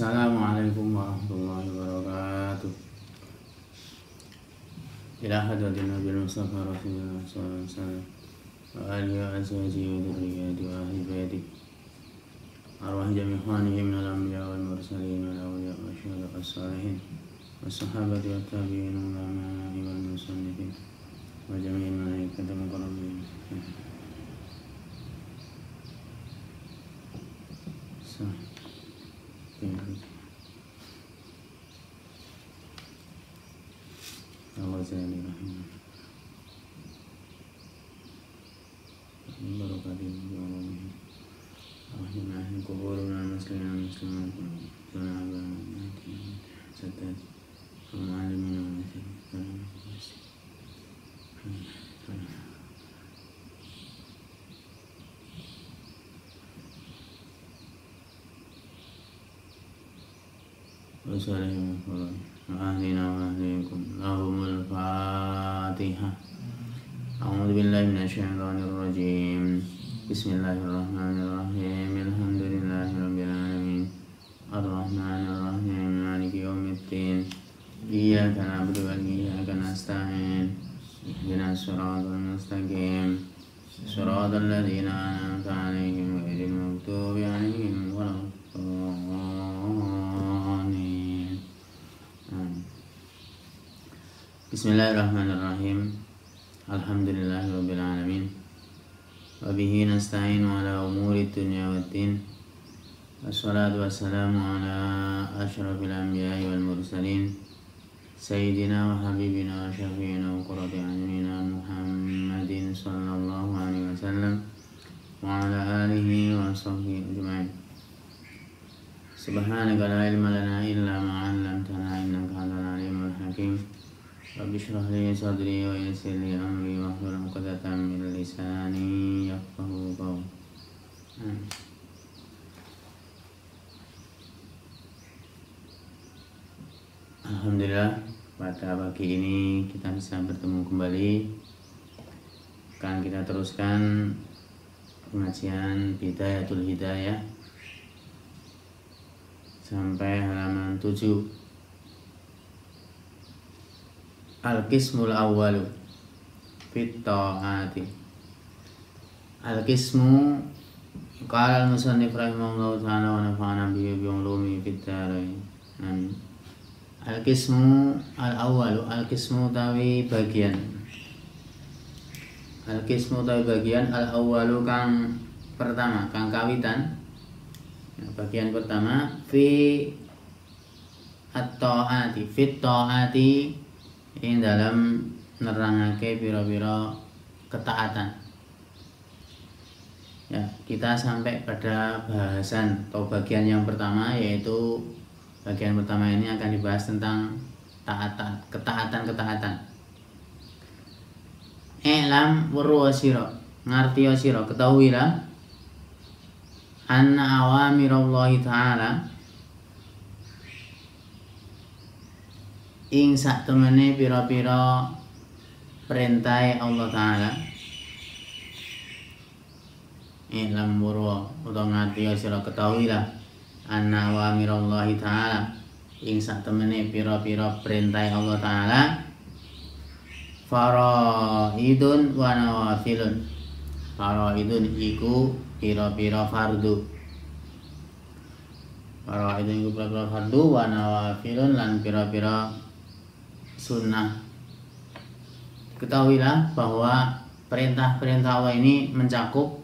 Assalamualaikum warahmatullahi wabarakatuh. Ila hadratin Nabi Mustafa Rasulullah sallallahu alaihi wasallam wa alihi wa azwajihi wa dzurriyyatihi wa ahli baitihi arwah jami' ikhwanihi minal anbiya wal mursalin wal awliya wa syuhada was-salihin was sahabati wat tabi'in wal ulama'i wal musannifin wa jami'il malaikati wal muqarrabin. Allah Zani Rahman Barakatuh Rahimahim Kuburuna Muslimin Muslimat Sunabana Sadat Al-Mu'alimin Wassalamualaikum وأهلنا وأهليكم لهم الفاتحة. أعوذ بالله من الشيطان الرجيم. بسم الله الرحمن الرحيم. الحمد لله رب العالمين الرحمن الرحيم مالك يوم الدين إياك نعبد وإياك نستعين اهدنا الصراط المستقيم صراط الذين أنعمت عليهم غير المغضوب عليهم ولا الضالين. Bismillahirrahmanirrahim. Alhamdulillahirabbil alamin. Wa bihi nasta'inu ala umuri dunya waddin. Wassalatu wassalamu ala asyrafil anbiya'i wal mursalin sayyidina wa habibina wa syafi'ina wa qurrati a'yunina Muhammadin sallallahu alaihi wasallam wa ala alihi wa sahbihi ajma'in. Subhanaka la ilma lana illa ma 'allamtana innaka antal alimul hakim. Rabbi shrah li sadri wa yassir li amri wahlul 'uqdatam min lisani yafqahu qawli. Alhamdulillah, pada pagi ini kita bisa bertemu kembali. Akan kita teruskan pengajian Bidayatul Hidayah sampai halaman 7. Al-qismul awwalu fit ta'ati. Al-qismu qala al-musannif rahimahullahu ta'ala wa nafa'ana bihi bi ulumi fid dharain. Amin. Al-qismu al-awwalu, al-qismu tawi bagian. Al-qismu tawi bagian al-awwalu kang pertama, kang kawitan. Bagian pertama fi at-ta'ati, fit ta'ati ini dalam nerangake pira-pira ketaatan. Ya, kita sampai pada bahasan atau bagian yang pertama, yaitu bagian pertama ini akan dibahas tentang ketaatan. I'lam weruh sira, ngarti sira, ketahuilah anna awamirallahi ta'ala ing sak temene pira-pira perintah Allah Ta'ala. Ilam murwa utawa ngerti sira, ketahuilah anna awamirallahi ta'ala ing sak temene pira-pira perintah Allah Ta'ala faraidun wa nawafilun. Faraidun iku pira-pira fardu. Faraidun iku pira-pira fardu wa nawafilun lan pira-pira sunnah. Ketahuilah bahwa perintah-perintah Allah ini mencakup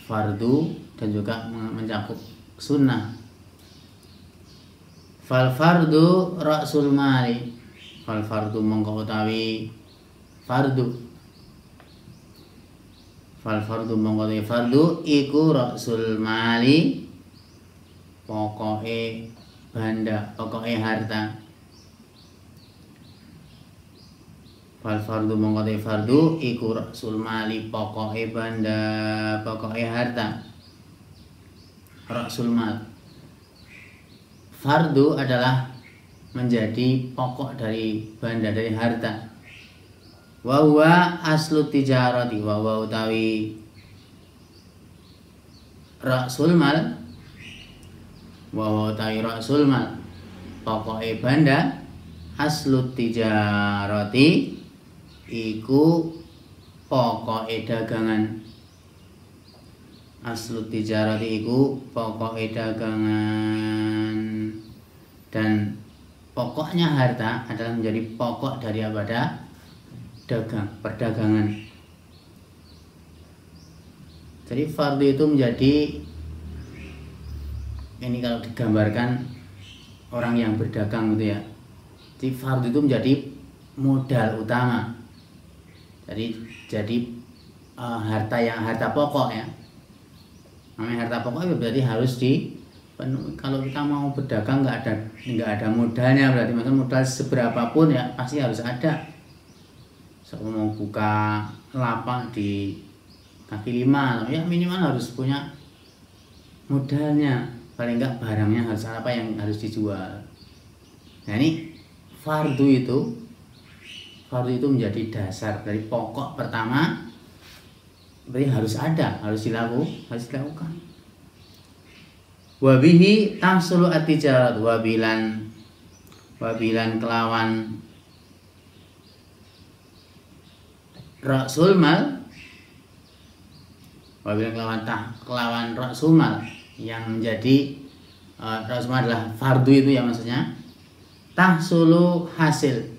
fardu dan juga mencakup sunnah. Fal fardu ra'sul mali. Fal fardu mongko utawi fardu. Fal fardu mongko utawi fardu iku ra'sul mali, pokoke banda, pokoke harta. Fal fardu mongko te fardu iku rasul mali, pokoke banda, pokoke harta. Rasul mal. Fardu adalah menjadi pokok dari banda, dari harta. Wa huwa aslu tijarati, wa huwa utawi rasul mal wa ta'i ra'sul mal pokoke banda aslut tijarati iku pokoke dagangan. Aslut tijarati iku pokoke dagangan, dan pokoknya harta adalah menjadi pokok dari apa? Perdagangan. Jadi fardu itu menjadi, ini kalau digambarkan orang yang berdagang gitu ya, jadi fardu itu menjadi modal utama. Jadi harta pokok ya. Namanya harta pokok itu berarti harus dipenuhi. Kalau kita mau berdagang nggak ada modalnya, berarti maksudnya modal seberapapun ya pasti harus ada. So, mau buka lapak di kaki lima ya minimal harus punya modalnya, paling enggak barangnya harus apa yang harus dijual. Nah ini fardu itu menjadi dasar dari pokok pertama, berarti harus dilakukan. Wabihi tahsulu at-tijarat, wabilan kelawan ra'sul mal, wabilan kelawan ra'sul mal yang menjadi ra'sul mal adalah fardu itu ya, maksudnya tahsulu hasil.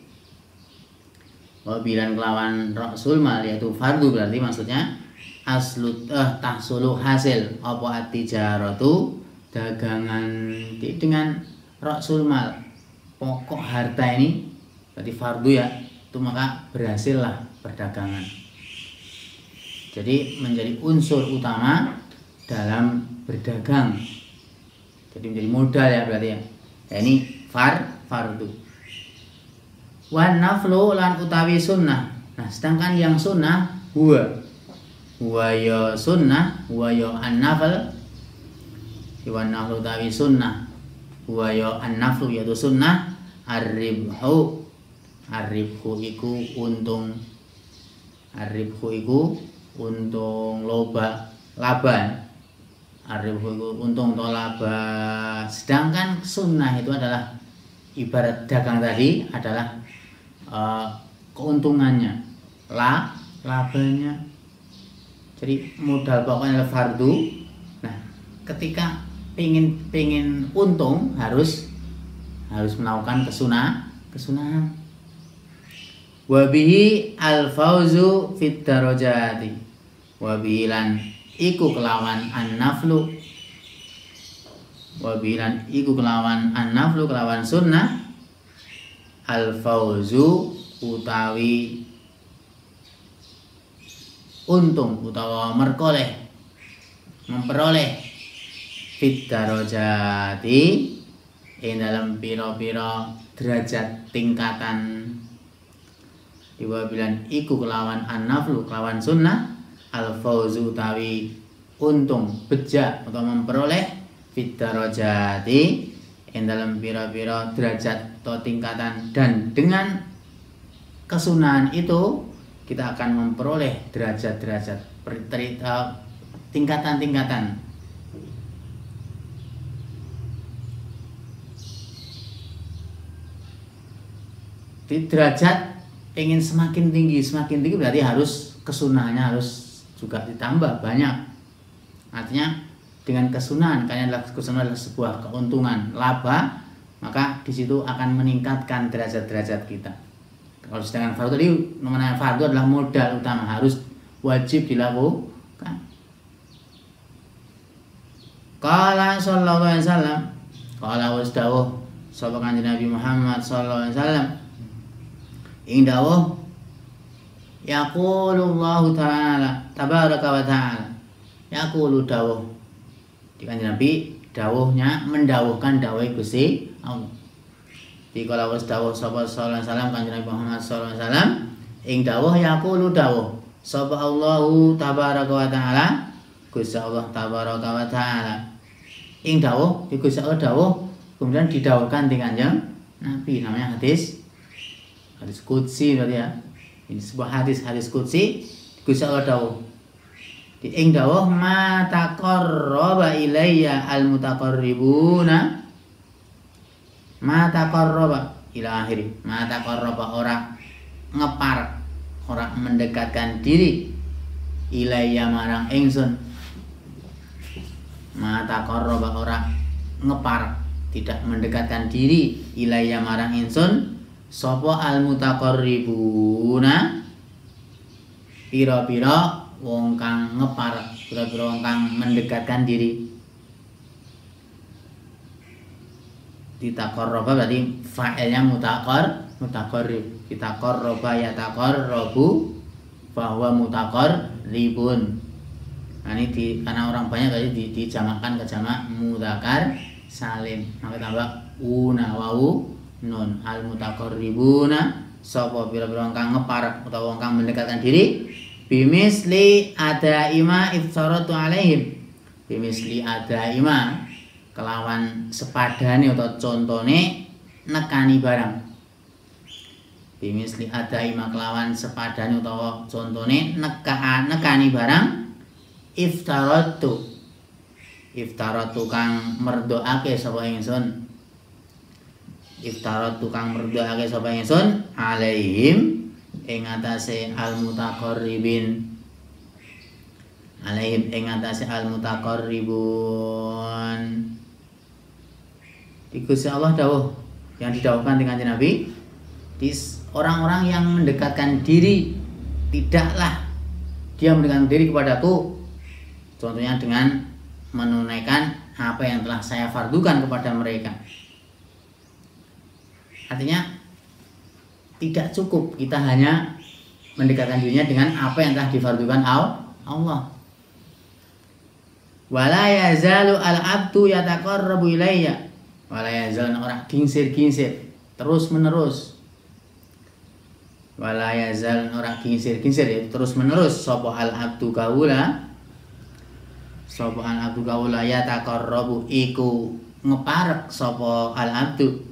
Wabilan kelawan ra'sul mal yaitu fardu, berarti maksudnya tahsulu hasil apa at-tijaratu dagangan dengan ra'sul mal pokok harta ini, berarti fardu ya, itu maka berhasillah perdagangan. Jadi menjadi unsur utama dalam berdagang, jadi menjadi modal ya berarti ya. Ya ini fardu. Wan naflu lan utawi sunnah. Nah sedangkan yang sunnah huwa ya sunnah, huwa ya an-nafl. Wan naflu utawi sunnah huwa ya an-naflu yaitu sunnah. Ar-ribhu iku untung. Ar-ribhu iku untung laba. Ar-ribhu iku untung atau laba. Sedangkan sunnah itu adalah ibarat dagang tadi adalah keuntungannya, labanya. Jadi modal pokoknya adalah fardu. Nah, ketika pengen untung harus melakukan kesunahan. Wabihi al-fauzu fit darajati. Wabilan iku kelawan an-naflu. Wabilan iku kelawan an-naflu kelawan sunnah. Al-fauzu utawi untung utawa memperoleh fit darajati ing dalam pira-pira derajat tingkatan. Wabilan iku kelawan an-naflu kelawan sunnah. Al-fauzu utawi untung beja atau memperoleh fit darajati ing dalam pira-pira derajat atau tingkatan, dan dengan kesunahan itu kita akan memperoleh derajat-derajat tingkatan-tingkatan. Di derajat ingin semakin tinggi berarti harus kesunahannya harus juga ditambah banyak. Artinya dengan kesunahan, karena kesunahan adalah sebuah keuntungan laba, maka di situ akan meningkatkan derajat-derajat kita. Kalau sedangkan fardu tadi, namanya fardu adalah modal utama, harus wajib dilakukan. Qala sallallahu alaihi wasallam, qala wasdawuh sapa kanjeng Nabi Muhammad sallallahu alaihi wasallam, ing dawuh yaqulullahu ta'ala tabaraka wa ta'ala, yaqulu dawuh di kanjeng Nabi, dawuhnya mendawuhkan dawuh Gusti Allah. Di kala wis dawuh sapa sallallahu alaihi wasallam kanjeng Nabi Muhammad sallallahu alaihi wasallam, ing dawuh yaqulu dawuh sapa Allahu tabaraka wa ta'ala, Gusti Allah tabaraka wa ta'ala. Ing dawuh di Gusti Allah dawuh, kemudian didawuhkan di kanjeng Nabi, namanya hadis qudsi berarti ya. Ini sebuah hadis qudsi, Gusti Allah dawuh. ing dawuh ma taqarraba ilayya al mutaqarribuna, ma taqarraba ila akhiri, ma taqarraba ora ngepar, ora mendekatkan diri ilayya marang ingsun, ma taqarraba ora ngepar, tidak mendekatkan diri ilayya marang ingsun sapa al mutaqarribuna, pira-pira wong kang ngepar, pira-pira wong kang mendekatkan diri. Ditaqarraba berarti fa'ilnya mutaqarrib. Ditaqarraba ya taqarrabu bahwa mutaqarribun. Nah ini karena orang banyak tadi dijamakkan ke jamak mudzakkar salim, maka tambah una wau nun. Al mutaqarribuna sapa pira-pira wong kang ngepar utawa wong kang mendekatkan diri bimisli adaima iftaratu alaihim, bimisli adaima kelawan sepadane atau contone nekani barang, bimisli adaima kelawan sepadane utawa contone nekani barang iftaratu kang merdoake sapa ingsun, iftaratu kang merdoake sapa ingsun alaihim ing atase al mutaqarribin, alaihim ing atase al mutaqarribun. Gusti Allah dawuh yang didawuhkan dengan Nabi, orang-orang yang mendekatkan diri, tidaklah dia mendekatkan diri kepadaku, contohnya dengan menunaikan apa yang telah saya fardukan kepada mereka. Artinya tidak cukup kita hanya mendekatkan dirinya dengan apa yang telah difardukan Allah. Wala yazalu al-abdu yataqarrabu ilayya, wala yazal orang gingsir-gingsir terus menerus, wala yazal orang gingsir-gingsir ya, terus menerus sapa al-abdu kaula, sapa al-abdu kaula yataqarrabu iku ngeparek sapa al-abdu,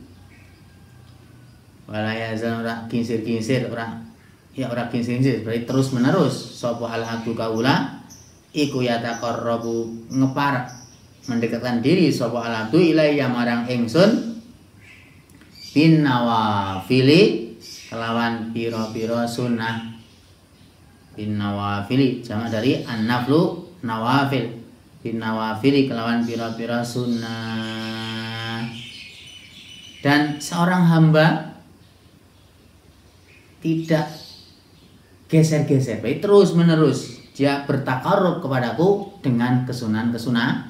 wala yazal orang gingsir-gingsir orang gingsir-gingsir berarti terus menerus sapa al-abdu kaula iku yataqarrabu ngeparek mendekatkan diri sapa al-abdu ilayya marang ingsun bin nawafili kelawan pira-pira sunnah, bin nawafili jamak dari an-naflu nawafil, bin nawafili kelawan pira-pira sunnah. Dan seorang hamba tidak geser-geser, baik terus menerus dia bertakarrub kepadaku dengan kesunahan-kesunahan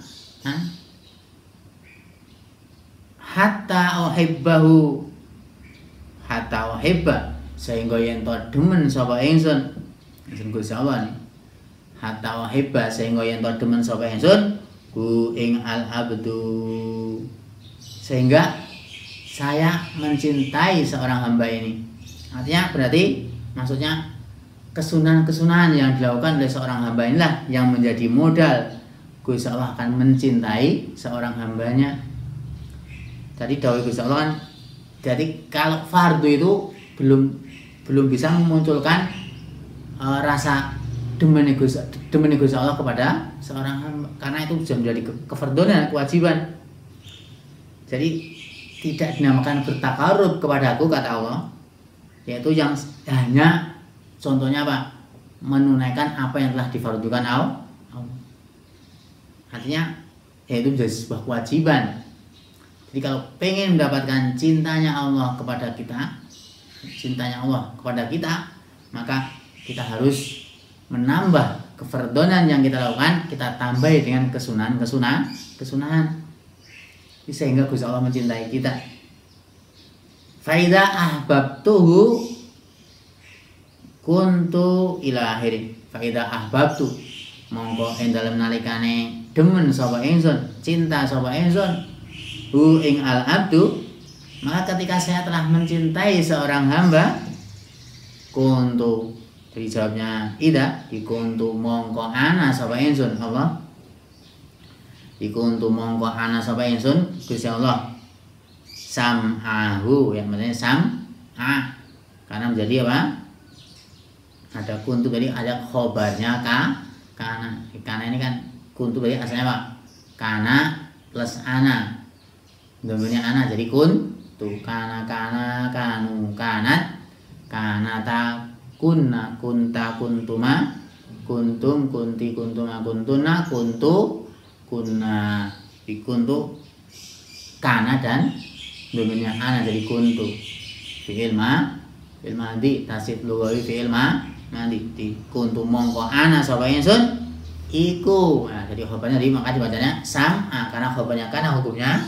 hatta uhibbahu, hatta uhibba sehingga yen to demen sapa ingsun, Gusti Allah nih, hatta uhibba sehingga yen to demen sapa ingsun ku ing al abdu, sehingga saya mencintai seorang hamba ini. Artinya berarti maksudnya kesunahan-kesunahan yang dilakukan oleh seorang hamba inilah yang menjadi modal Gusti Allah akan mencintai seorang hambanya. Jadi dawuh Gusti Allah kan, jadi kalau fardu itu belum bisa memunculkan rasa demen Gusti Allah kepada seorang hamba, karena itu sudah menjadi kefarduan dan kewajiban. Jadi tidak dinamakan bertakarub kepadaku kata Allah, yaitu yang hanya contohnya apa? Menunaikan apa yang telah difardukan Allah. Artinya yaitu menjadi sebuah kewajiban. Jadi kalau pengen mendapatkan cintanya Allah kepada kita, maka kita harus menambah kefardonan yang kita lakukan, kita tambah dengan kesunahan. Sehingga Gusti Allah mencintai kita. Faida ahbabtuhu kuntu ila akhiri. Faida ahbabtu mongko ing dalem nalikane demen sapa ingsun, cinta sapa ingsun hu ing al abdu, maka ketika saya telah mencintai seorang hamba kuntu, jadi jawabnya ida, dikuntu mongko ana sapa ingsun Allah, dikuntu mongko ana sapa ingsun Gusti Allah sam'ahu, yang maksudnya sam'ah karena menjadi apa? Ada kuntu, jadi ada khobarnya Kana ini kan kuntu berarti asalnya apa? Kana plus ana. Domirnya ana jadi kuntu. Kana kanu kanat kanata kunna kunta kuntuma kuntum kunti kuntuma kuntuna kuntu kunna. Di kuntu kana dan domirnya ana jadi kuntu. Fi'il madi tasib lugawi fi'il madi di kuntu mongko ana sapa ingsun iku. Nah, jadi khobarnya maka dibacanya sam'a karena khobarnya kana hukumnya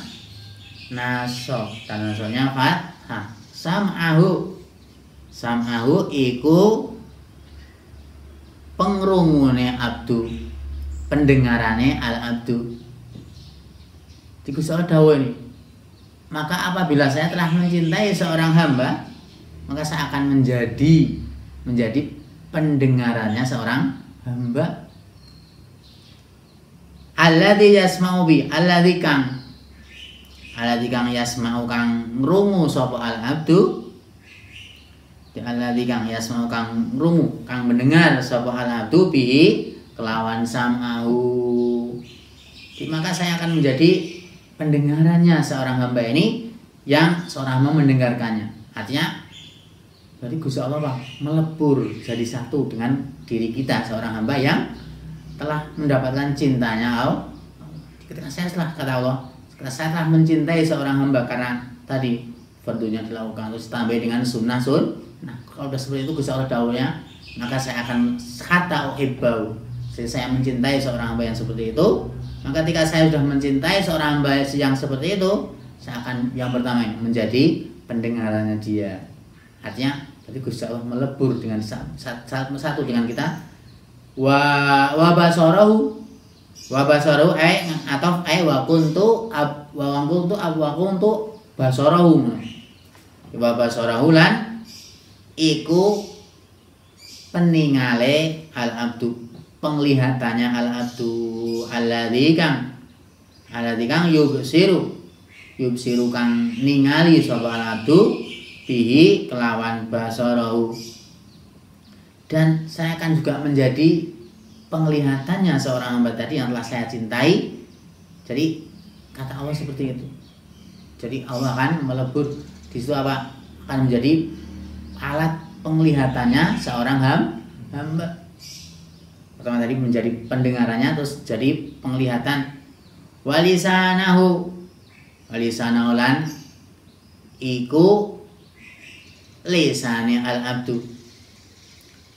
nasab dan nasabnya fathah. Sam'ahu iku pengrungune abdu, pendengarane al abdu. Di Gusti Allah dawuh ini, maka apabila saya telah mencintai seorang hamba, maka saya akan menjadi pendengarannya seorang hamba. Alladzi yasma'u bi, alladzi kang yasma'u kang ngrungu sapa al abdu. Alladzi kang yasma'u kang ngrungu kang mendengar sapa al abdu bi kelawan sam'ahu. Maka saya akan menjadi pendengarannya seorang hamba ini yang seorang hamba mendengarkannya. Artinya jadi Gusti Allah apa? Melebur jadi satu dengan diri kita seorang hamba yang telah mendapatkan cintanya Allah. Ketika saya telah mencintai seorang hamba karena tadi fardunya dilakukan terus tambah dengan sunnah. Nah, kalau sudah seperti itu Gusti Allah dawuhnya, maka saya akan kata uhibbau. Jadi saya mencintai seorang hamba yang seperti itu. Maka ketika saya sudah mencintai seorang hamba yang seperti itu, saya akan yang pertama menjadi pendengarannya dia. Artinya jadi Gusti Allah melebur dengan satu dengan kita. Wa basarahu atau wa kuntu basarahu. Wa basarahu lan iku peningale al abdu, penglihatannya al abdu alladzi kang yubsiru kang ningali sapa al abdu bihi kelawan basarahu. Dan saya akan juga menjadi penglihatannya seorang hamba tadi yang telah saya cintai. Jadi kata Allah seperti itu. Jadi Allah akan melebur di situ apa? Akan menjadi alat penglihatannya seorang hamba. Pertama tadi menjadi pendengarannya, terus jadi penglihatan. Walisanahu lan iku lisane al abdu.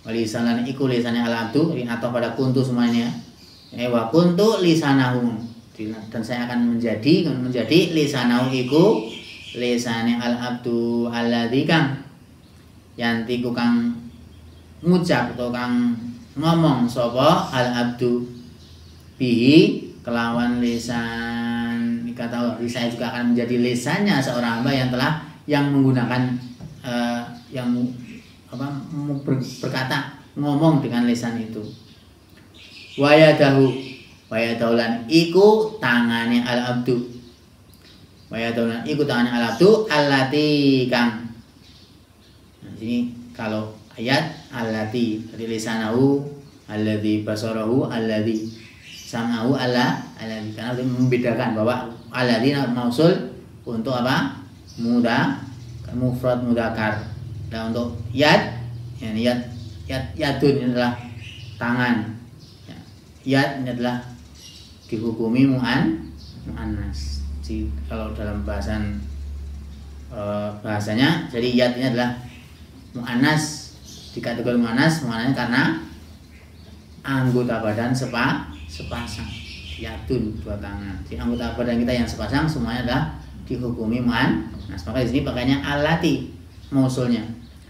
Walisanan iku lisane al abdu atau pada kuntu semuanya. Wa kuntu lisanahu. Dan saya akan menjadi lisanahu iku lisane al abdu alladzi kang yantiku kang ngucap atau kang ngomong sapa al abdu bihi kelawan lisan. Kata Allah, saya juga akan menjadi lisannya seorang hamba yang menggunakan berkata ngomong dengan lisan itu. Wayadahu lan iku tangane al abdu. Wayadahu lan iku tangane al abdu allati kang. Nah, sini kalau ayat allati dari lisanahu alladzi basarahu alladzi sam'ahu alladzi, karena itu membedakan bahwa alladzi mausul untuk apa? Mufrad mudzakkar. Dan untuk yad yadun ini adalah tangan. Yad ini adalah dihukumi mu'annas. Kalau dalam bahasanya jadi yad ini adalah mu'annas, di kategori mu'annas karena anggota badan sepasang. Yadun dua tangan. Jadi anggota badan kita yang sepasang semuanya adalah dihukumi mu'annas. Maka di sini pakainya alati mausulnya.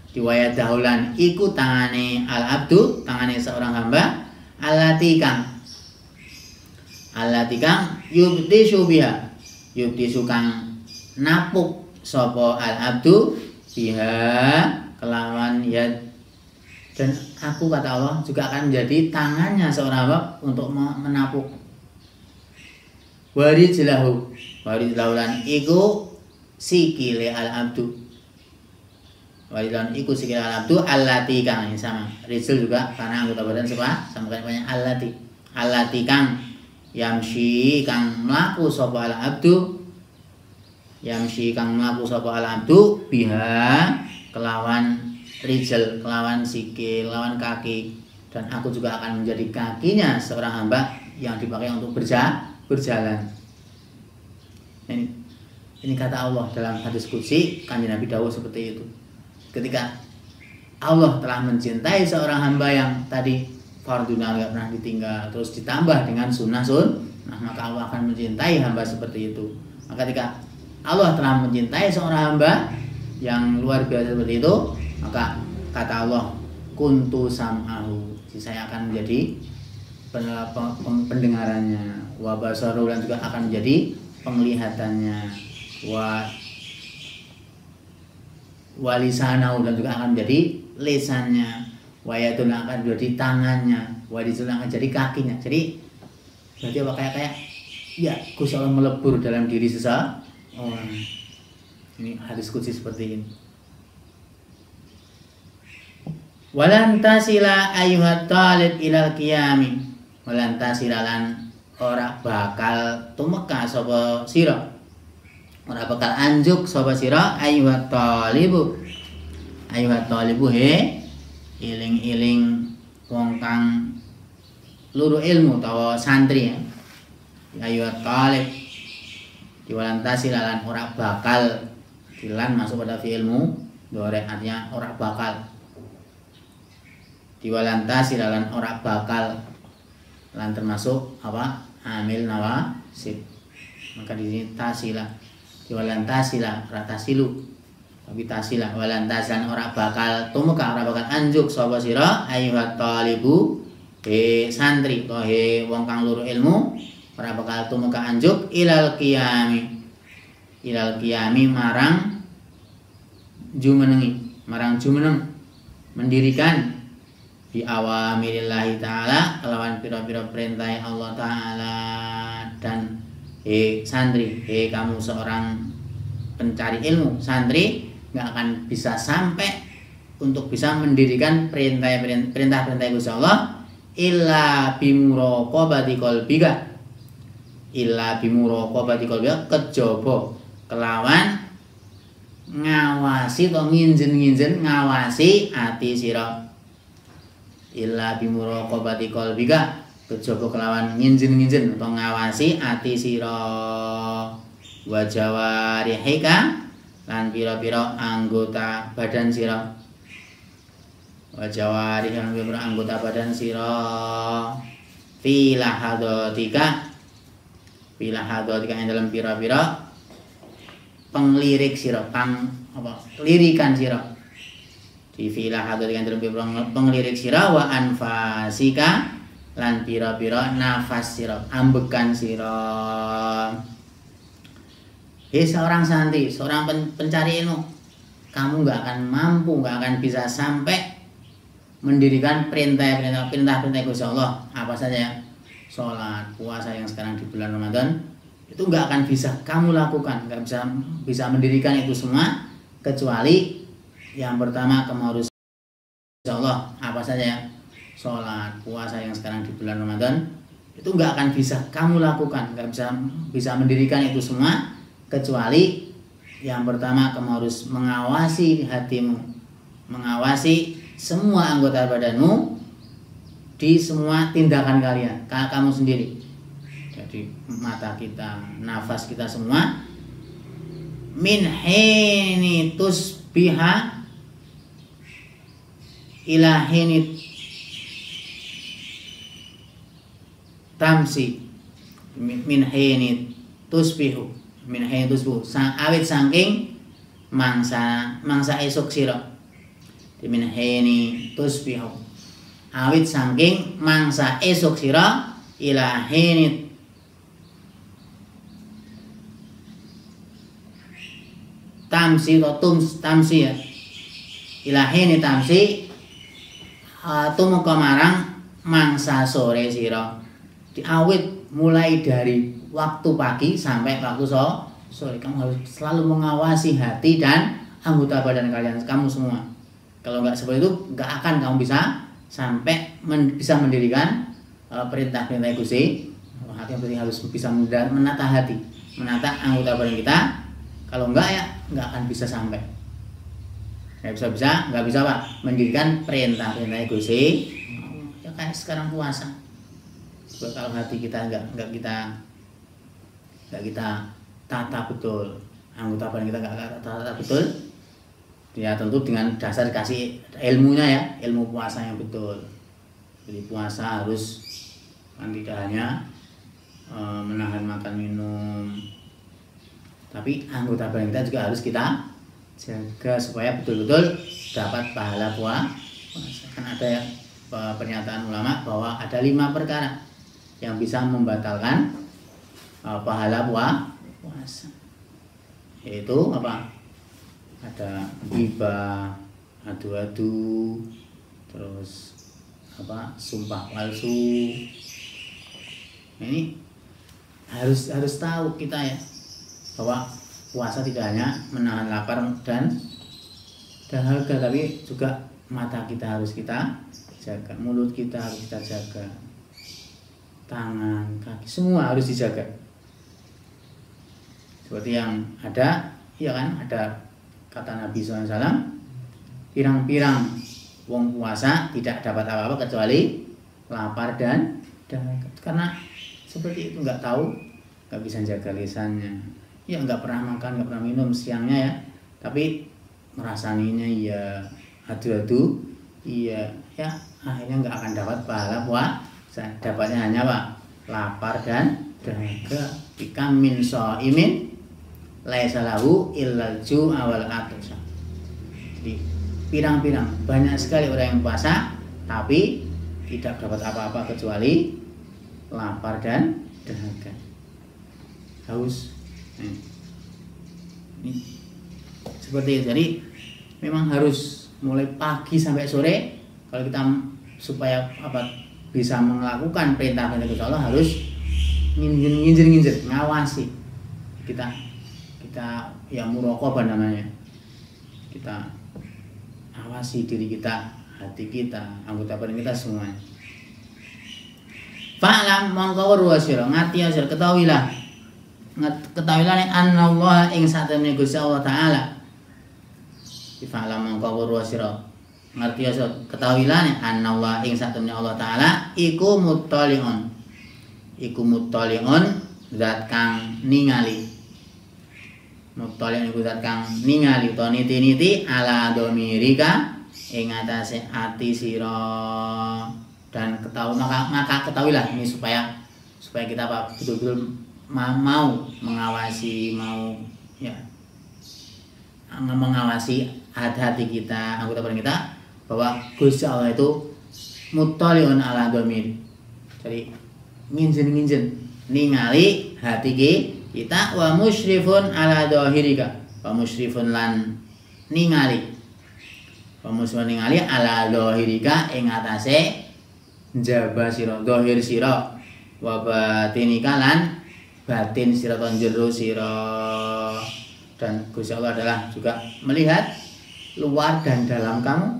Diwayat dahulan iku tangane al abdu, tangane seorang hamba alati kang yubtisu kang napuk sapa al abdu biha kelawan yad. Dan aku kata Allah juga akan menjadi tangannya seorang hamba untuk menapuk. Warijlahu lan iku sikile al abdu. Walidon iku sikil al-abdu allati kang sama. Rijl juga karena anggota badan sama kan banyak allati kang yamshi kang mlaku sapa al-abdu biha kelawan rijl, kelawan sikil, kelawan kaki, dan aku juga akan menjadi kakinya seorang hamba yang dipakai untuk berjalan. Ini kata Allah dalam hadis qudsi, Kanjeng Nabi dawuh seperti itu. Ketika Allah telah mencintai seorang hamba yang tadi fardhu nggak pernah ditinggal, terus ditambah dengan sunnah, maka Allah akan mencintai hamba seperti itu. Maka ketika Allah telah mencintai seorang hamba yang luar biasa seperti itu, maka kata Allah, kuntu sam'ahu, saya akan menjadi pendengarannya, wa basaru, dan juga akan menjadi penglihatannya, wa lisanahu, dan juga akan menjadi lisannya, wa yadun, akan menjadi tangannya, wa rijlun, akan jadi kakinya. Jadi berarti apa, kayak ya Gusti Allah melebur dalam diri seseorang. Ini hadis qudsi seperti ini. Walan tasila ayyuhat talib ilal qiyami, walan tasila lan ora bakal tumeka sapa sira, ora bakal anjuk sapa sira ayyuhat talibu he iling-iling wong kang luru ilmu utawa santri ya. Ayyuhat talib diwalan tasila lan ora bakal, dilan masuk pada fi'ilmu dorek, artinya ora bakal. Diwalantasi lan ora bakal, lan termasuk apa, amil nawasib. Maka di sini tasila, diwalantasila ratasilu, tapi tasila walantasan ora bakal tumeka, ora bakal anjuk sapa sira ayyuhat talibu he santri to he wong kang luru ilmu, ora bakal tumeka anjuk ilal qiyami marang jumeneng, mendirikan bi awamirillahi ta'ala, kelawan pira-pira perintah Allah Ta'ala. Dan santri, kamu seorang pencari ilmu, santri nggak akan bisa sampai untuk bisa mendirikan perintah Gusti Allah illa bimuraqabati qalbika, kejaba kelawan ngawasi atau nginjen ngawasi ati sira. Illa bimuraqabati qalbika, kejaba kelawan nginjen atau ngawasi ati sira. Wa jawarihika, lan pira-pira anggota badan sira. Wa jawarih, lan pira-pira anggota badan sira. Fi lahadatika yang dalam pira-pira penglirik sira, lirikan sira. Di filah hadar yang dalam penglirik sira, wa anfasika, lan pira-pira nafas sira, ambekan sira. Seorang santri, seorang pencari ilmu, kamu nggak akan mampu, nggak akan bisa sampai mendirikan perintah Gusti Allah apa saja, sholat, puasa yang sekarang di bulan Ramadan, itu nggak akan bisa kamu lakukan, nggak bisa mendirikan itu semua, kecuali yang pertama kamu harus Allah apa saja, sholat, puasa yang sekarang di bulan Ramadan, itu nggak akan bisa kamu lakukan, nggak bisa mendirikan itu semua, kecuali yang pertama kamu harus mengawasi hatimu, mengawasi semua anggota badanmu di semua tindakan kalian, kamu sendiri. Jadi mata kita, nafas kita semua, min hini tusbiha ila hini tamsi, min hini tusbihu, awit saking mangsa esuk sira. Min hini tusbihu, awit saking mangsa esuk sira, ila hini tamsi atau tamsi ya, ilahini tamsi tumeka marang mangsa sore sira. Diawit mulai dari waktu pagi sampai waktu sore, kamu harus selalu mengawasi hati dan anggota badan kalian, kamu semua. Kalau nggak seperti itu, nggak akan kamu bisa sampai bisa mendirikan perintah-perintah Gusti. Hati yang penting harus bisa menata hati, menata anggota badan kita. Kalau enggak ya nggak akan bisa sampai. Nggak bisa Pak mendirikan perintah-perintah Gusti. Ya kayak sekarang puasa. Sebab kalau hati kita nggak kita tata betul, anggota badan kita nggak tata betul, ya tentu dengan dasar kasih ilmunya ya, ilmu puasa yang betul. Jadi puasa harus kan tidak hanya menahan makan minum, tapi anggota badan kita juga harus kita jaga supaya betul-betul dapat pahala puasa. Kan ada ya pernyataan ulama bahwa ada 5 perkara yang bisa membatalkan pahala puasa, yaitu apa? Ada ghibah, adu-adu, terus apa? Sumpah palsu. Ini harus tahu kita ya bahwa puasa tidak hanya menahan lapar dan dahaga, tapi juga mata kita harus kita jaga, mulut kita harus kita jaga, tangan, kaki, semua harus dijaga. Seperti yang ada, ya kan, ada kata Nabi SAW, pirang-pirang wong puasa tidak dapat apa-apa kecuali lapar dan dahaga. Karena seperti itu, nggak tahu, nggak bisa jaga lisannya, ya nggak pernah makan, nggak pernah minum siangnya ya, tapi merasaninya ya adu-adu, iya ya, akhirnya nggak akan dapat pahala puasa. Dapatnya hanya apa? Lapar dan dahaga. Bika min shaimin laisa lahu illal ju'a wal atsha. Jadi pirang-pirang banyak sekali orang yang puasa tapi tidak dapat apa-apa kecuali lapar dan dahaga, haus. Ini seperti itu. Jadi memang harus mulai pagi sampai sore kalau kita supaya apa bisa melakukan perintah-perintah Gusti Allah harus nginjir, ngawasi kita ya muraqabah namanya. Kita awasi diri kita, hati kita, anggota badan kita semuanya. Fa'lam mongko weruh sira, ngerti sira, ketahuilah nek anallah ing satemene Gusti Allah taala. Fa'lam mongko weruh sira, ngerti sira, ketahuilah nek anallah ing satemene Allah taala iku muttali'un zat kang ningali. Muttali'un iku zat kang ningali utawa niti-niti ala dhamirika ing atase ati sira. Dan maka ketahuilah ini supaya kita apa betul-betul mau mengawasi, mengawasi hati kita, anggota badan kita, bahwa Gusti Allah itu muttali'un ala dhamir. Jadi nginjen ningali hati kita, wa musyrifun ala dhahirika, wa musyrifun lan ningali ala dhahirika ing atase njaba sira, dhahir sira, wa batinika lan batin sira, jero sira. Dan Gusti Allah adalah juga melihat luar dan dalam kamu,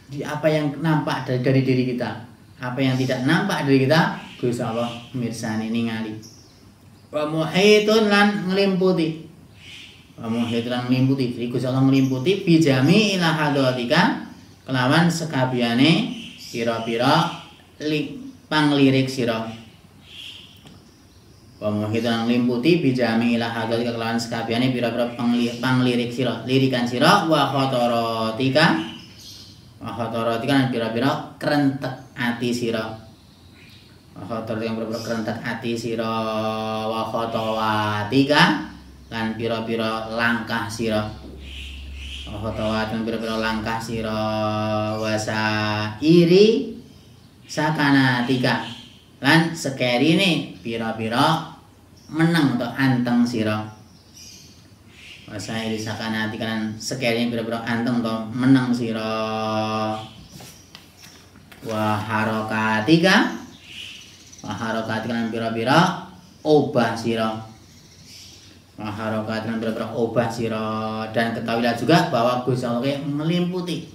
di apa yang nampak dari diri kita, apa yang tidak nampak dari kita, Gusti Allah mirsani ningali. Wa muhitun lan nglimputi, jadi Gusti Allah nglimputi bijami ila hadratika kelawan sekabiyane pira-pira panglirik sira. Wa muhitun nglimputi bijami ila hadratika kelawan sekabiyane pira-pira panglirik sira, lirikan sira. Wa khotorotika lan pira-pira krentek ati sira. Khotor yang berkerentak ati sira. Wa khotowatika lan pira-pira langkah sira. Wa khotowat lan pira-pira langkah sira. Wasairi sakanatika lan sekerine pira-pira meneng atau anteng sira. Wasairi sakanatika lan sekerine pira-pira anteng atau meneng sira. Wa harokatika lan pira-pira obah sira. wa harakat lan pira-pira obah sira, dan ketahuilah juga bahwa Gusti Allah meliputi,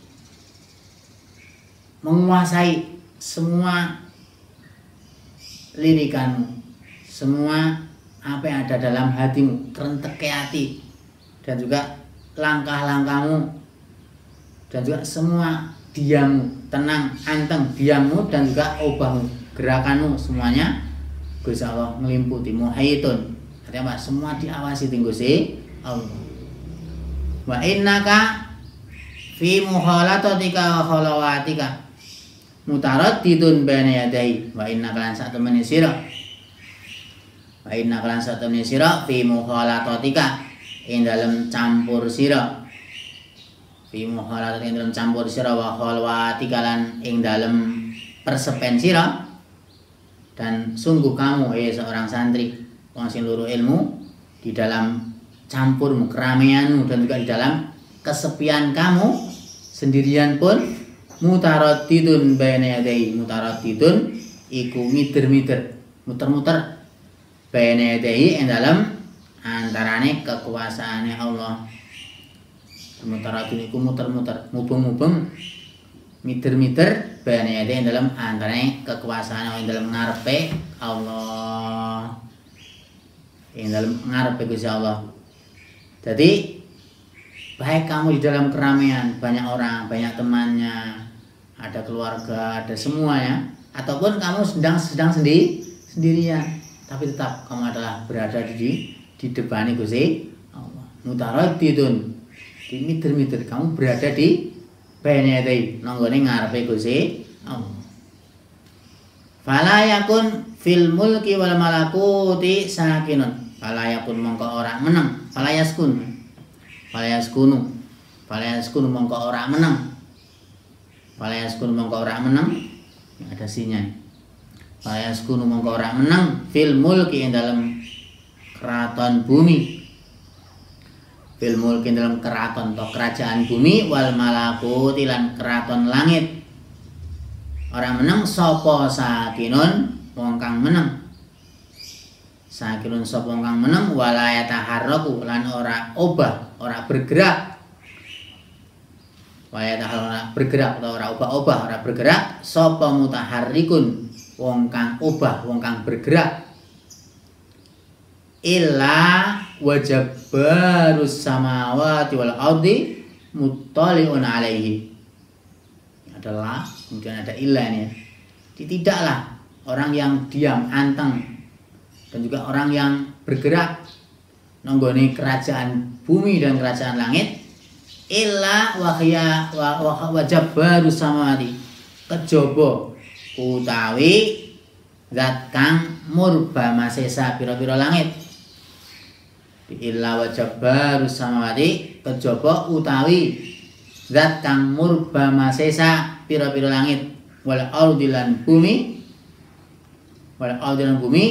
menguasai semua lirikanmu, semua apa yang ada dalam hatimu, kerenteke hati, dan juga langkah-langkahmu, dan juga semua diammu, tenang, anteng, diammu, dan juga obahmu, gerakanmu, semuanya Gusti Allah meliputi. Muhaitun, artinya apa? Semua diawasi Gusti Allah. Wa innaka fi mukhalatatika wa khalawatika mutaraddidun baina yadai. Wa innaka lan sak temene sira, wa innaka lan sak temene sira fi mukhalatatika, ing dalem campur sira, fi mukhalatat ing dalem campur sira, wa khalwatika lan ing dalem persepen sira. Dan sungguh kamu seorang santri, wong sing luru ilmu, di dalam campurmu, keramaianmu, dan juga di dalam kesepian kamu sendirian pun mutaraddidun baina yadai. Mutaraddidun iku miter-miter, muter-muter, baina yadai ing dalem antarane kekuasaane Allah. Mutaraddidun iku muter-muter, mubeng-mubeng, miter-miter, baina yadai ing dalem antarane kekuasaane Allah, ing dalem ngarepe Allah, ing dalem ngarepe Gusti Allah. Jadi baik kamu di dalam keramaian, banyak orang, banyak temannya, ada keluarga, ada semuanya, ataupun kamu sedang sendirian, tapi tetap kamu adalah berada di depan Gusti Allah. Mutaraddidun, di miter-miter, kamu berada di baina yadai, nanggone ngarepe Gusti Allah. Fala yakun fil mulki wal malakuti sakinun. Fala yakun mongko ora meneng, fala yaskun. Fala yaskunu mongko ora meneng. Fala yaskunu mongko ora meneng. Ada sinya. Fala yaskunu mongko ora meneng fil mulki ing dalam keraton bumi. Fil mulki ing dalam keraton atau kerajaan bumi, wal malakuti lan keraton langit. Ora meneng sapa sakinun wong kang meneng. Sakinun sapa wong kang meneng, wala yataharraku lan ora obah, ora bergerak. Wala yataharraku bergerak atau ora obah-obah, ora bergerak sapa mutaharrikun wong kang obah, wong kang bergerak. Illa wajabbarus samawati wal ardi muttali'un alaihi. Adalah, kemudian ada illa ini ya. Tidaklah orang yang diam, anteng, dan juga orang yang bergerak nonggone kerajaan bumi dan kerajaan langit, illa wahya wajabbarus samawati, kejaba utawi zat kang murba masesa pira-pira langit. Illa wajabbarus samawati, kejaba utawi zat kang murba masesa pira-pira langit, wal ardi lan bumi, wal ardi lan bumi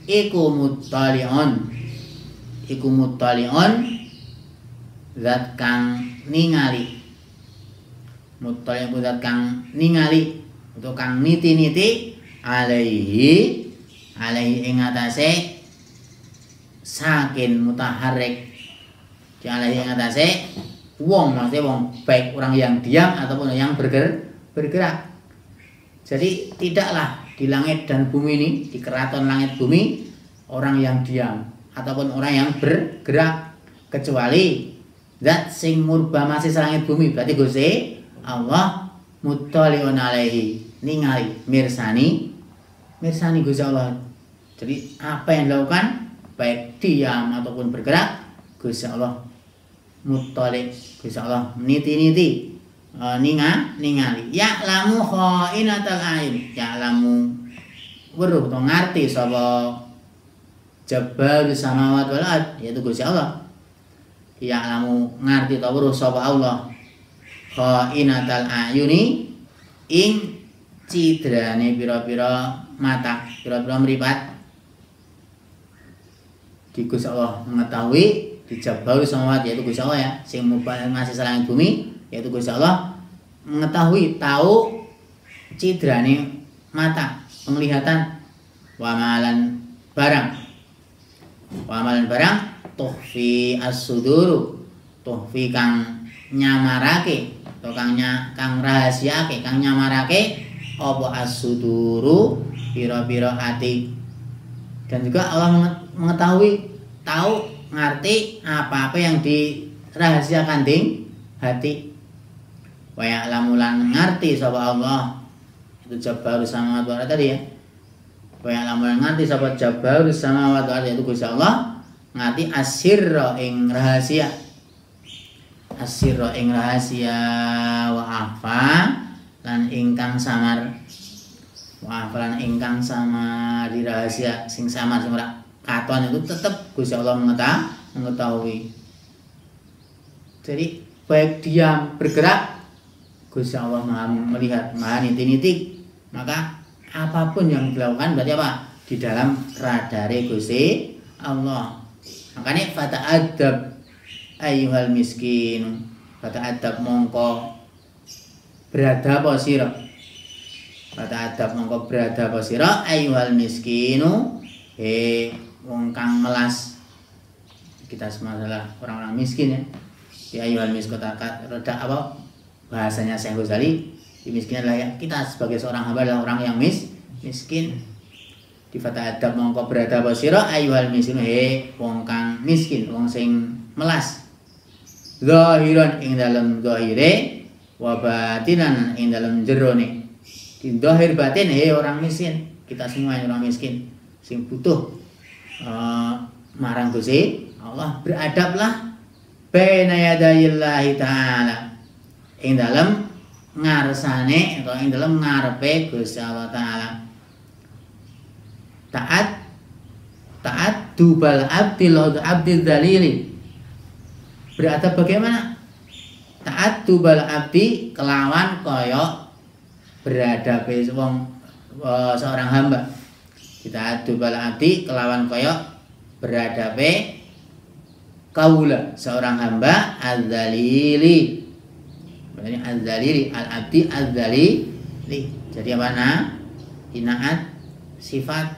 iku muttali'un zat kang ningali. Muttali'un zat kang ningali, atau kang niti-niti alaihi ing atase sakin mutaharrik, di alaihi ing atase wong, maksudnya wong, baik orang yang diam ataupun yang bergerak. Jadi tidaklah di langit dan bumi ini, di keraton langit bumi, orang yang diam ataupun orang yang bergerak, kecuali zat sing murba masih langit bumi, berarti Gusti Allah muttali'un alaihi, ningali, mirsani Gusti Allah. Jadi apa yang dilakukan, baik diam ataupun bergerak, Gusti Allah muttali', Gusti Allah niti-niti, ningali. Ya'lamu kha'inatal a'yun, ya'lamu weruh to ngerti sapa Jabbarus samawati wal ard, yaitu Gusti Allah. Ya'lamu ngerti to weruh sapa Allah kha'inatal a'yuni, ing cidrane pira-pira mata, pira-pira mripat. Di Gusti Allah mengetahui, di Jabbarus samawati, yaitu Gusti Allah ya, sing masih langit bumi, yaitu Gusti Allah mengetahui, tahu cidrane mata, penglihatan, wamalan barang tuhfi as-suduru, tuhfi kang nyamarake atau kang rahasiake, kang nyamarake apa as-suduru pira-pira ati. Dan juga Allah mengetahui, tahu, ngerti apa-apa yang dirahasiakan ding hati. Wa ya'lamu lan ngerti sapa Allah, itu Jabbarus samawati wal ardi tadi ya. Wa ya'lamu lan ngerti sapa Jabbarus samawati wal ardi, itu Gusti Allah ngerti asirra ing rahasia, asirra ing rahasia, wa afa lan ingkang samar, wa afa lan ingkang samar di rahasia sing samar sing ora katon itu tetap Gusti Allah mengetahui. Jadi baik diam bergerak, Gusti Allah Maha melihat, Maha niti-niti. Maka apapun yang dilakukan berarti apa? Di dalam radare Gusti Allah. Makanya fata'adab ayyuhal miskin, fata'adab mongko beradab sira, fata'adab mongko beradab sira ayyuhal miskinu, wong kang melas. Kita semua adalah orang-orang miskin ya. Di ayyuhal miskin rada apa bahasanya Syekh Ghazali, di miskin adalah ya, kita sebagai seorang hamba adalah orang yang miskin. Di fata'adab mongko beradab sira ayyuhal miskinu, wong kang miskin, wong sing melas. Zahiran ing dalem zahire, wa batinan ing dalem jerone. Di zahir batin orang miskin, kita semua orang miskin sing butuh marang Gusti Allah. Beradablah baina yadayillahi ta'ala, ing dalem ngarsane atau ing dalem ngarepe Gusti Allah taala. Taat dubal abdil abdil dalili. Beradab bagaimana? Taat dubal abdi kelawan kaya beradabe wong seorang hamba. Kita dubal abdi kelawan kaya beradabe kaula seorang hamba az-zalili. Berarti az-zalili, al-abdi az-zalili. Jadi apa? Inaat sifat,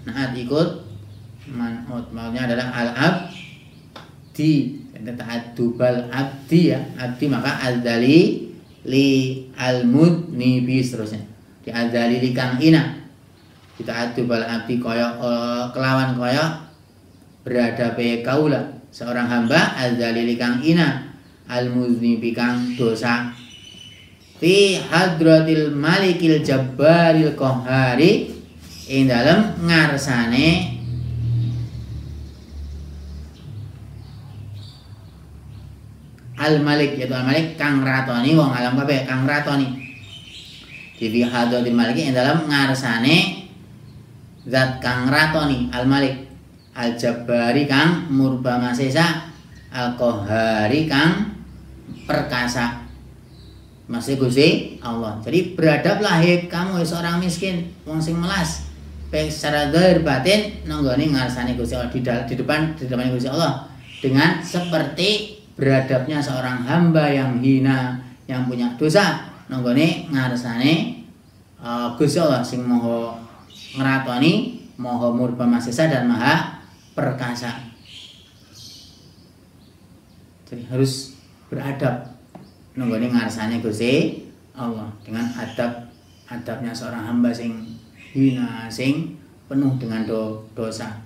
naat ikut man'ut, maksudnya adalah al-abdi. Ta'addubal abdi ya, abdi maka az-zali li al-mudnibi seterusnya. Di az-zali li kang ina. Ta'addubal abdi kaya kelawan kaya beradabe kaula seorang hamba az-zali li kang ina al-mudnibi kang dosa. Fi hadratil malikil jabbaril qahhari, ing dalem ngarsane Al-Malik, yaitu Al-Malik kang ratoni wong alam kabeh, kang ratoni. Di hadratil Malik ing dalem ngarsane zat kang ratoni, Al-Malik, Al-Jabbari kang murba masesa, Al-Qahhari kang perkasa. Masih Gusti Allah. Jadi beradablah kamu seorang miskin, wong sing melas. Baik secara zahir batin nenggone ngarsane Gusti Allah, di depan Gusti Allah, dengan seperti beradabnya seorang hamba yang hina, yang punya dosa, nenggone ngarsane Gusti Allah sing maha ngratoni, maha murba masesa dan maha perkasa. Jadi harus beradab nenggone ngarsane Gusti Allah dengan adabnya seorang hamba sing hina, sing penuh dengan dosa.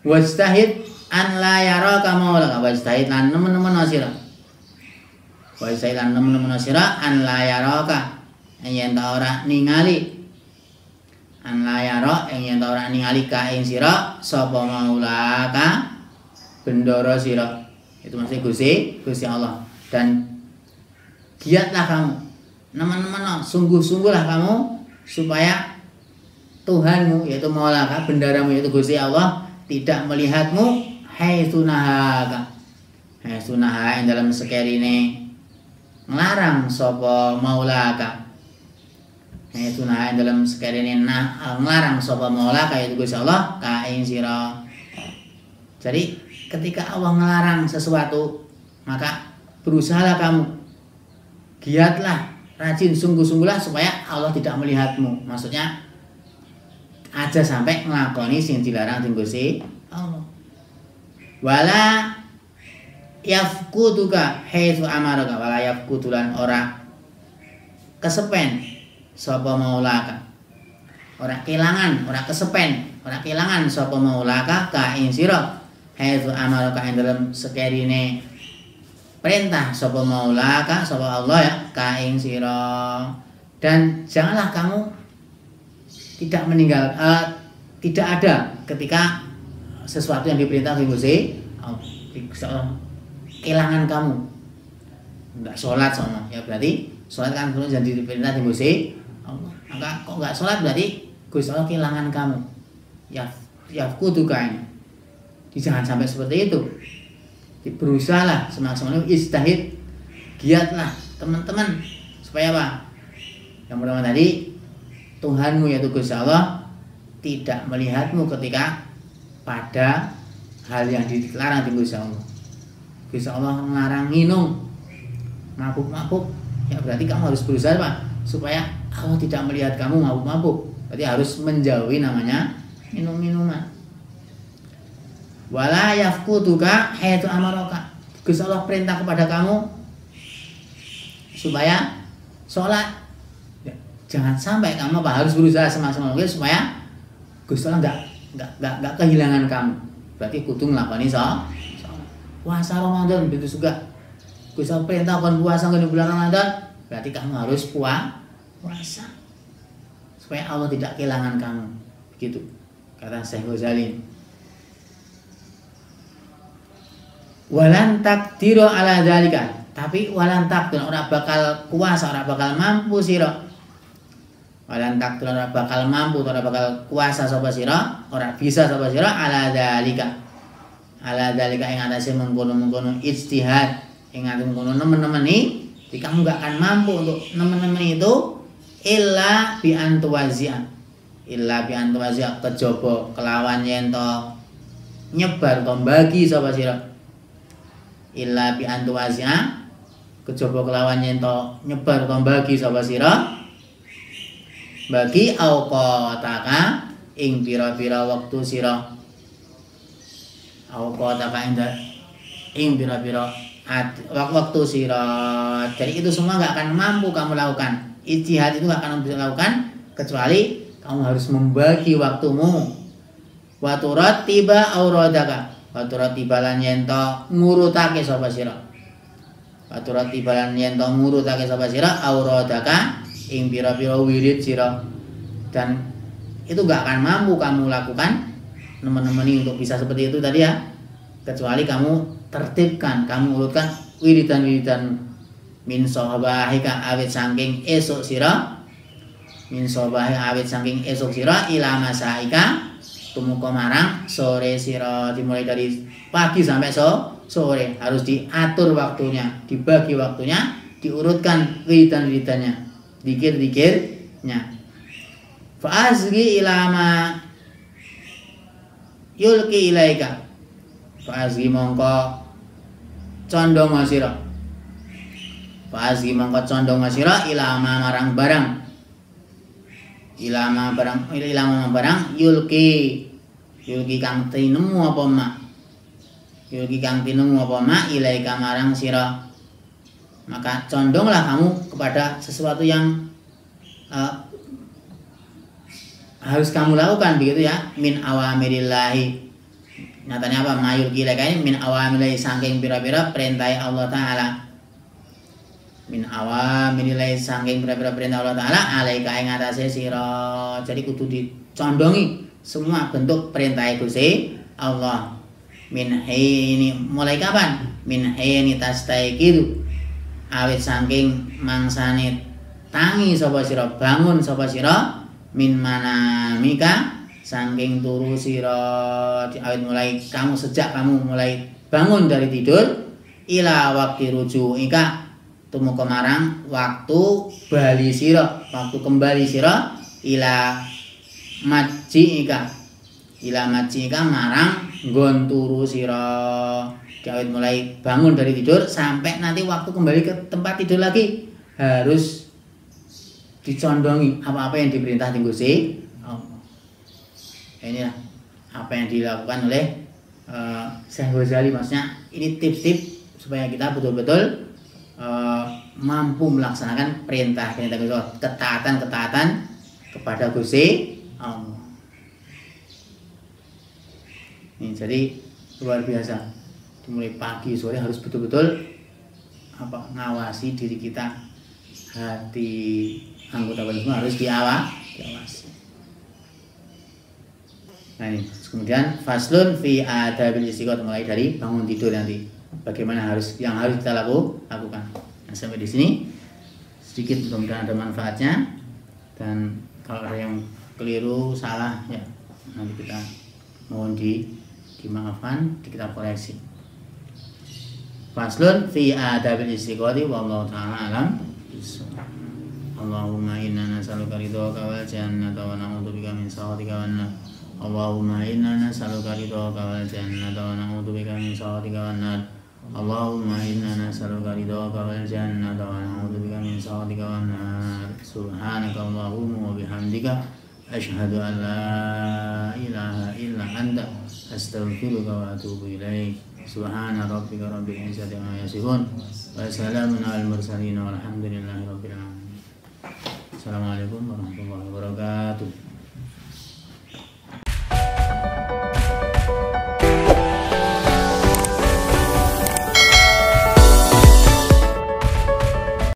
Wastahid an la yaraka maulaka, wastahid lan nemen-nemen sira, wastahid lan nemen-nemen sira an la yaraka, yen ta ora ningali, an la yara yen ta ora ningali ka ing sira sapa maulaka bendoro sira. Itu maksudnya Gusti Allah. Dan giatlah kamu, nemen-nemen sungguh-sungguhlah kamu supaya Tuhanmu yaitu maulaka, bendaramu yaitu Gusti Allah tidak melihatmu haitsu nahaka, haitsu naha ing dalam sekerine nglarang sapa maulaka, haitsu naha ing dalam sekerine nglarang sapa maulaka yaitu Gusti Allah ka ing sira. Jadi ketika Allah ngelarang sesuatu, maka berusahalah kamu, giatlah, rajin, sungguh-sungguhlah supaya Allah tidak melihatmu. Maksudnya aja sampai nglakoni sing dilarang dening Gusti Allah. Wala yafkutuka haitsu amaraka, wala yafkutulan ora kesepen sapa maulaka, ora kelangan, ora kesepen, ora kelangan sapa maulaka ka ing sira haitsu amaraka ing dalem sekerine perintah sapa maulaka sapa Allah ya ka ing sira. Dan janganlah kamu tidak meninggal, tidak ada ketika sesuatu yang diperintah oleh Gusti Allah kelangan kamu enggak sholat sono ya, berarti sholat kan perlu jadi diperintah oleh Gusti Allah. Maka kok enggak sholat berarti Gusti Allah kelangan kamu. Ya kutuka ini. Jangan sampai seperti itu. Berusahalah semaksimal istihad, giatlah teman-teman supaya apa? Yang pertama tadi, Tuhanmu yaitu Gusti Allah tidak melihatmu ketika pada hal yang dilarang di Gusti Allah. Gusti Allah melarang minum, mabuk-mabuk, ya berarti kamu harus berusaha Pak, supaya Allah tidak melihat kamu mabuk-mabuk. Berarti harus menjauhi namanya minum-minuman. Wala yafkutuka haitsu amaraka. Gusti Allah perintah kepada kamu supaya sholat. Jangan sampai kamu harus berusaha semaksimal mungkin supaya Gusti Allah enggak kehilangan kamu. Berarti kudu nglakoni sholat. Puasa Ramadan begitu juga. Gusti Allah perintah kon puasa di bulan Ramadan, berarti kamu harus puasa. Supaya Allah tidak kehilangan kamu. Begitu kata Syekh Ghazali. Walan taqdiru ala dzalika, tapi walan taqdir ora bakal kuasa, ora bakal mampu sira. Walan taqdir ora bakal mampu, ora bakal kuasa sapa sira, ora bisa sapa sira ala dzalika. Ala dzalika ing atase mengkono-mengkono ijtihad, ing atase mengkono nemen-nemen iki, kamu gak akan mampu untuk nemen-nemen itu illa bi antuwazia. Illa bi antuwazia kejaba kelawan yen to nyebar to bagi sapa sira. Illa bi antuwazia kejaba kelawan yen to nyebar to bagi sapa sira. Bagi auqataka ing pira-pira wektu sira. Auqataka ing pira-pira waktu sira. Jadi itu semua enggak akan mampu kamu lakukan. Ijtihad itu enggak akan bisa lakukan kecuali kamu harus membagi waktumu. Wa turattiba auradaka. Wa turattiba lan yen to ngurutake sapa sira. Wa turattiba lan yen to ngurutake sapa sira auradaka ing pira-pira wirid sira. Dan itu gak akan mampu kamu lakukan nemen-nemeni untuk bisa seperti itu tadi ya, kecuali kamu tertibkan, kamu urutkan wiridan-wiridan min sahabahika awit saking esok sira, min sahabahika awit saking esok sira ila masaika tumuka marang sore sira. Dimulai dari pagi sampai sore harus diatur waktunya, dibagi waktunya, diurutkan wiridan-wiridannya, dikir-dikirnya. Fa'azgi ilama yulki ilaika. Fa'azgi mongko condong sira. Fa'azgi mongko condong sira ilama marang barang. Ilama barang yulki kang tinemu apa mak. Yulki kang tinemu apa mak ilaika marang sira. Maka condonglah kamu kepada sesuatu yang harus kamu lakukan begitu ya, min awamirillahi. Nyatanya apa? Mayul gila kain min awamirillahi saking pira-pira perintah Allah Ta'ala. Min awamirillahi saking pira-pira perintah Allah Ta'ala alaika ing atase sira. Jadi kudu dicondongi semua bentuk perintah Gusti Allah. Min hayni mulai kapan? Min hayni tastaiqidu. Awit saking mangsane tangi sapa sira, bangun sapa sira. Min mana mika saking turu sira, awit mulai kamu sejak kamu mulai bangun dari tidur ila waktu ruju ika tumuka marang waktu bali sira, waktu kembali sira ila maji ika marang nggon turu sira. Awit mulai bangun dari tidur sampai nanti waktu kembali ke tempat tidur lagi harus dicondongi apa-apa yang diperintah di Gusti Allah. Inilah apa yang dilakukan oleh Syekh Ghazali, maksudnya ini tips-tips supaya kita betul-betul mampu melaksanakan perintah-perintah Gusti Allah, ketaatan-ketaatan kepada Gusti Allah. Ini jadi luar biasa. Mulai pagi sore harus betul-betul ngawasi diri kita, hati anggota badan semua harus diawasi. Nah ini kemudian faslun fi adabil istiqomah, mulai dari bangun tidur nanti bagaimana yang harus kita lakukan. Nah, sampai di sini sedikit, mudah-mudahan ada manfaatnya, dan kalau ada yang keliru salah ya nanti kita mohon dimaafkan, kita koreksi. Faslun fi adabil istiqomah, wallahu ta'ala alam. Allahumma inna nas'aluka ridhaka wal jannata wa na'udzubika min sakhatika wan nar. Allahumma inna nas'aluka ridhaka wal jannata wa na'udzubika min sakhatika wan nar. Allahumma inna nas'aluka ridhaka wal jannata wa na'udzubika min sakhatika wan nar. Subhanaka Allahumma wa bihamdika asyhadu an la ilaha illa anta astaghfiruka wa atubu ilaik. Subhana rabbika rabbil izzati amma yasifun wa salamun alal mursalin walhamdulillahi rabbil alamin. Assalamualaikum warahmatullahi wabarakatuh.